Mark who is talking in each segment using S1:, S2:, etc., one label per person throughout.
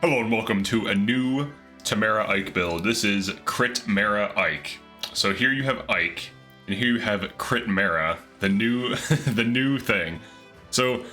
S1: Hello and welcome to a new Timerra IKE build. This is Critmerra IKE. So here you have IKE, and here you have Critmerra, the new the new thing. So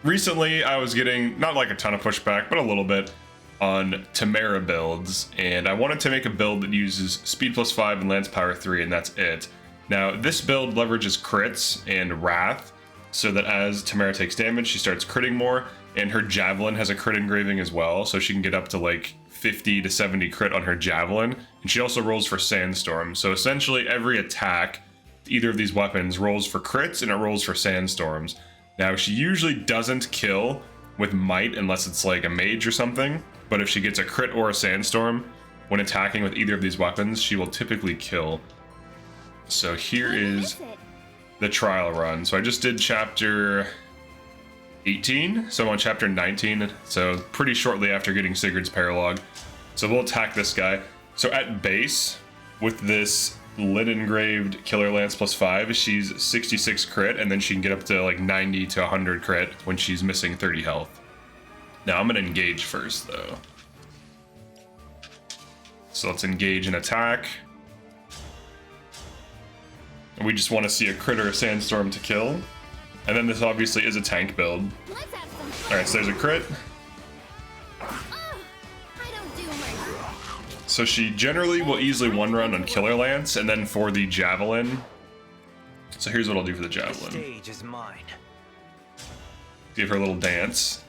S1: recently I was getting not like a ton of pushback, but a little bit on Timerra builds, and I wanted to make a build that uses speed +5 and lance power 3, and that's it. Now this build leverages crits and wrath, so that as Timerra takes damage, she starts critting more. And her javelin has a crit engraving as well, so she can get up to like 50 to 70 crit on her javelin. And she also rolls for sandstorm. So essentially every attack, either of these weapons, rolls for crits and it rolls for sandstorms. Now she usually doesn't kill with might unless it's like a mage or something. But if she gets a crit or a sandstorm when attacking with either of these weapons, she will typically kill. So here is the trial run. So I just did chapter 18, so I'm on chapter 19, so pretty shortly after getting Sigurd's Paralog. So we'll attack this guy. So at base, with this lid engraved Killer Lance +5, she's 66 crit, and then she can get up to like 90 to 100 crit when she's missing 30 health. Now I'm gonna engage first though. So let's engage and attack. And we just want to see a crit or a sandstorm to kill. And then this obviously is a tank build. Alright, so there's a crit. So she generally will easily one run on Killer Lance, and then for the javelin. So here's what I'll do for the javelin.
S2: The stage is mine.
S1: Give her a little dance.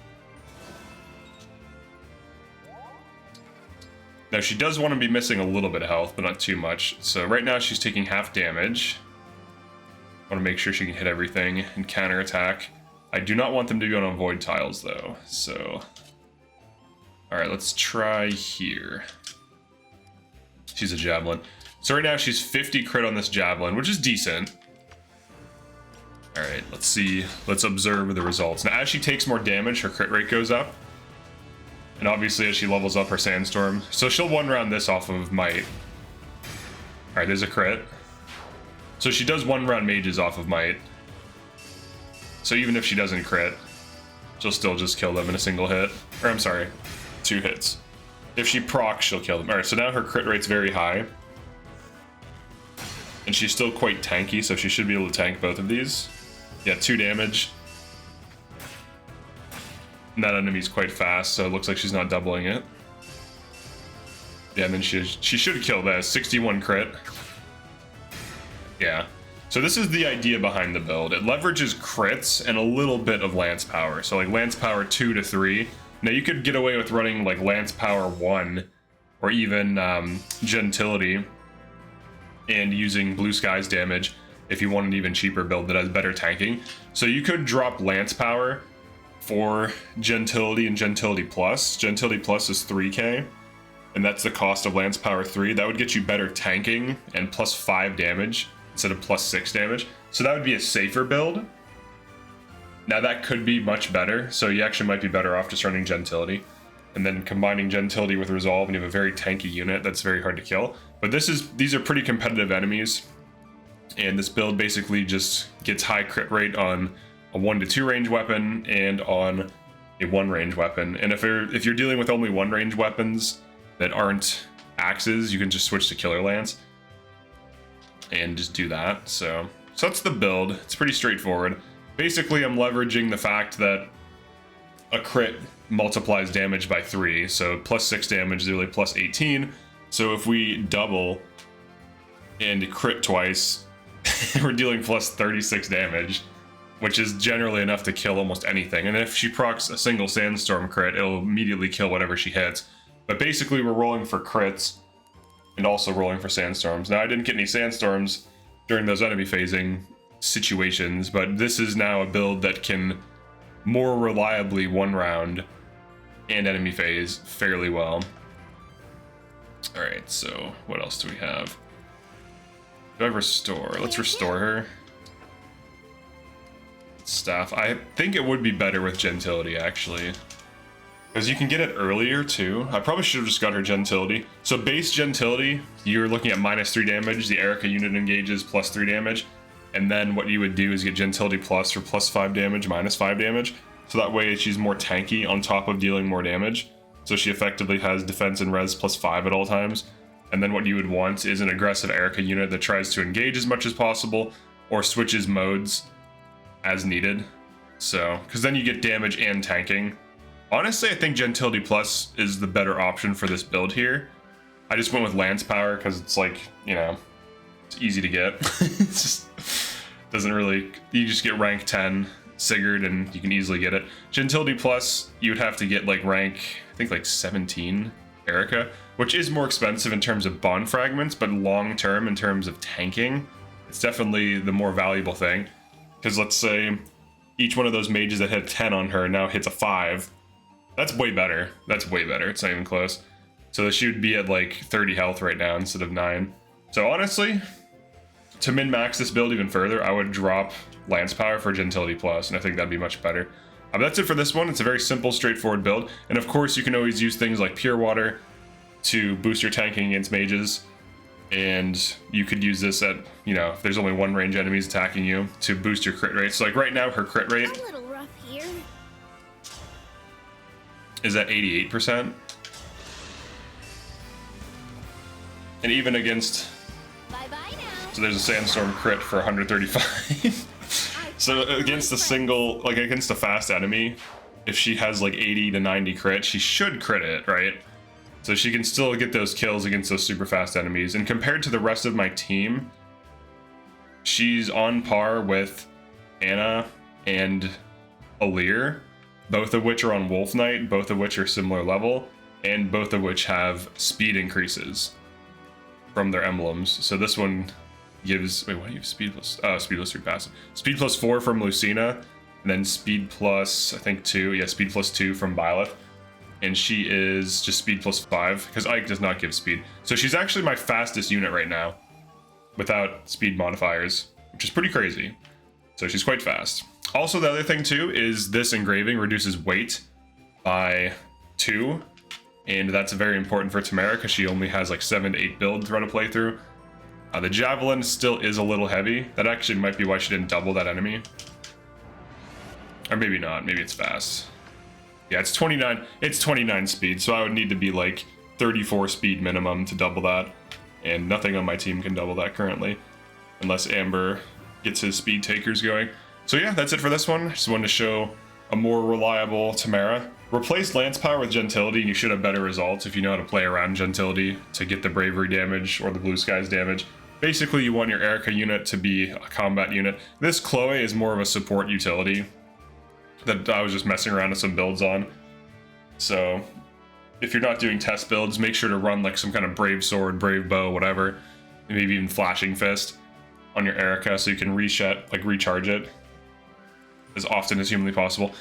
S1: Now she does want to be missing a little bit of health, but not too much. So right now she's taking half damage. I want to make sure she can hit everything and counterattack. I do not want them to be on avoid tiles though, so... Alright, let's try here. She's a javelin. So right now she's 50 crit on this javelin, which is decent. Alright, let's see. Let's observe the results. Now as she takes more damage, her crit rate goes up. And obviously as she levels up her sandstorm. So she'll one round this off of might. Alright, there's a crit. So she does one round mages off of might. So even if she doesn't crit, she'll still just kill them in a single hit. Or I'm sorry, 2 hits. If she procs, she'll kill them. Alright, so now her crit rate's very high. And she's still quite tanky, so she should be able to tank both of these. Yeah, 2 damage. And that enemy's quite fast, so it looks like she's not doubling it. Yeah, and then she should kill that. 61 crit. Yeah, so this is the idea behind the build. It leverages crits and a little bit of lance power. So like lance power 2 to 3. Now you could get away with running like lance power 1 or even gentility and using blue skies damage if you want an even cheaper build that has better tanking. So you could drop lance power for gentility and gentility plus. Gentility plus is 3k. And that's the cost of lance power 3. That would get you better tanking and +5 damage instead of +6 damage. So that would be a safer build. Now that could be much better. So you actually might be better off just running gentility and then combining gentility with resolve, and you have a very tanky unit that's very hard to kill. But these are pretty competitive enemies. And this build basically just gets high crit rate on a 1 to 2 range weapon and on a 1 range weapon. And if you're dealing with only 1 range weapons that aren't axes, you can just switch to Killer Lance and just do that. So that's the build. It's pretty straightforward. Basically, I'm leveraging the fact that a crit multiplies damage by 3, so +6 damage is really +18. So if we double and crit twice, we're dealing +36 damage, which is generally enough to kill almost anything. And if she procs a single sandstorm crit, it'll immediately kill whatever she hits. But basically, we're rolling for crits and also rolling for sandstorms. Now, I didn't get any sandstorms during those enemy phasing situations, but this is now a build that can more reliably one round and enemy phase fairly well. Alright, so what else do we have? Do I restore? Let's restore her. Staff. I think it would be better with gentility, actually. Because you can get it earlier, too. I probably should have just got her gentility. So base gentility, you're looking at -3 damage. The Erica unit engages +3 damage. And then what you would do is get gentility plus for +5 damage, -5 damage. So that way she's more tanky on top of dealing more damage. So she effectively has defense and res +5 at all times. And then what you would want is an aggressive Erica unit that tries to engage as much as possible or switches modes as needed. So, because then you get damage and tanking. Honestly, I think Gentility Plus is the better option for this build here. I just went with Lance Power because it's like, you know, it's easy to get. It's just doesn't really, you just get rank 10 Sigurd and you can easily get it. Gentility Plus, you would have to get like rank, I think like 17 Erica, which is more expensive in terms of bond fragments, but long term in terms of tanking, it's definitely the more valuable thing. Because let's say each one of those mages that hit 10 on her now hits a 5. That's way better. That's way better. It's not even close. So she would be at like 30 health right now instead of 9. So honestly, to min-max this build even further, I would drop Lance Power for Gentility Plus, and I think that'd be much better. But that's it for this one. It's a very simple, straightforward build. And of course, you can always use things like Pure Water to boost your tanking against mages. And you could use this at, you know, if there's only one range enemies attacking you, to boost your crit rate. So like right now, her crit rate
S2: A little rough here.
S1: is at 88%. And even against,
S2: Bye-bye now.
S1: so there's a Sandstorm crit for 135. So against a single, like against a fast enemy, if she has like 80 to 90 crit, she should crit it, right? So she can still get those kills against those super fast enemies. And compared to the rest of my team, she's on par with Anna and Alir, both of which are on Wolf Knight, both of which are similar level, and both of which have speed increases from their emblems. So this one gives, wait, what do you have speed plus? Oh, speed plus 3 passive. Speed plus 4 from Lucina, and then speed plus, I think 2, yeah, speed plus 2 from Byleth. And she is just speed plus 5, because Ike does not give speed. So she's actually my fastest unit right now, without speed modifiers, which is pretty crazy. So she's quite fast. Also, the other thing too is this engraving reduces weight by 2, and that's very important for Timerra because she only has like 7 to 8 builds to run a playthrough. The javelin still is a little heavy. That actually might be why she didn't double that enemy. Or maybe not, maybe it's fast. Yeah, it's 29, it's 29 speed, so I would need to be like 34 speed minimum to double that. And nothing on my team can double that currently, unless Amber gets his speed takers going. So yeah, that's it for this one. Just wanted to show a more reliable Timerra. Replace Lance Power with Gentility and you should have better results if you know how to play around Gentility to get the Bravery damage or the Blue Skies damage. Basically, you want your Erica unit to be a combat unit. This Chloe is more of a support utility that I was just messing around with some builds on. So if you're not doing test builds, make sure to run like some kind of Brave Sword, Brave Bow, whatever, and maybe even Flashing Fist on your Erica so you can recharge it as often as humanly possible.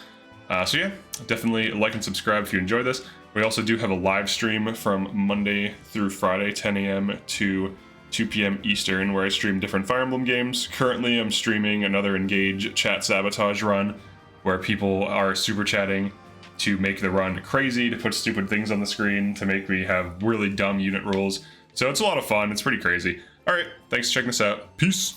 S1: So yeah, definitely like and subscribe if you enjoy this. We also do have a live stream from Monday through Friday, 10 a.m. to 2 p.m. Eastern, where I stream different Fire Emblem games. Currently, I'm streaming another Engage Chat Sabotage run, where people are super chatting to make the run crazy, to put stupid things on the screen, to make me have really dumb unit rules. So it's a lot of fun. It's pretty crazy. All right, thanks for checking this out. Peace.